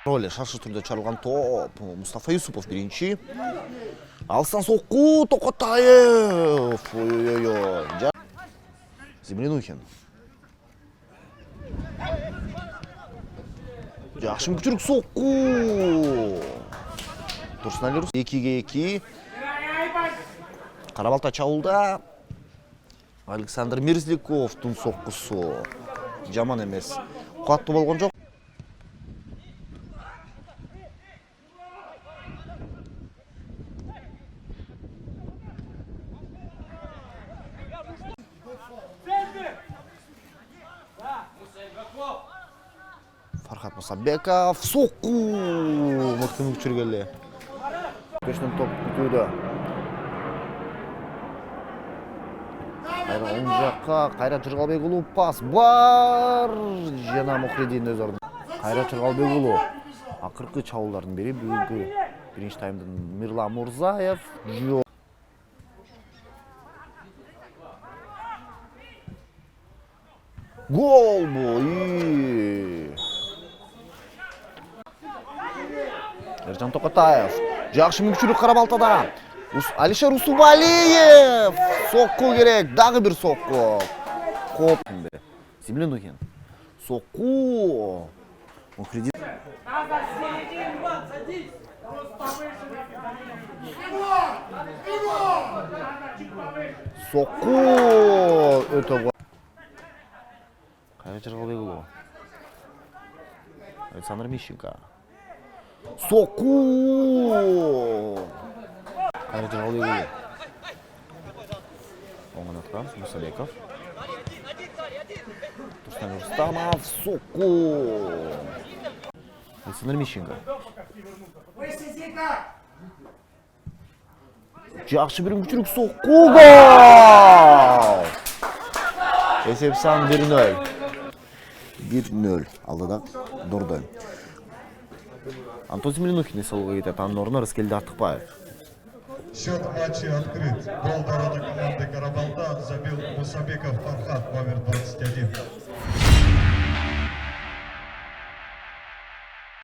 Роли шаршы түрде чарылған топ. Мустафа Юсупов бірінші. Алыстан соққу Тоқатаев. Ой-ой-ой. Землянухин. Жақшы мүкчірік соққу. Тұрсыналер 2-2. Қарабалта чауылда. Александр Мерзляковтың соққысы. Жаман емес. Қуатты болған жоқ. Фархат Мусабеков соққу. Мықты мүкчіргелі. Көшінің топ күтуді. Оң жаққа Қайрат Жырғалбекұлы пас бар. Жена Мұхредин өз орын. Қайрат Жырғалбекұлы ақырқы чауылдардың бері бүгінгі бірінші таймдың Мирла Мурзаев. Гол бұл. Ержан Тоқатаев. Жақшы мүкшілік Қарабалтада. Алишер Усубалиев. Соққу керек. Дағы бір соққу. Қоп. Землянухин. Соққу. Мұхредин. Соққу. Өте ғой. Қайрат Жырғалбекұлы. Александр Мищенко. Соққу. Қайрат Жырғалбекұлы. Оңған атқан Мусабеков. Тұрсынәлі Рустамов. Соққу. Александр Мищенко. Жақшы бір мүкчірік соққу. Гол! Есеп сан 1-0. 1-0. Алдыда Дордой. Антон Землянухин салуға кетеді. Анның орнына Рыскелді Артықбаев. Счет матча открыт. Гол ворота команды Карабалта забил Мусабеков Фархат, номер 21.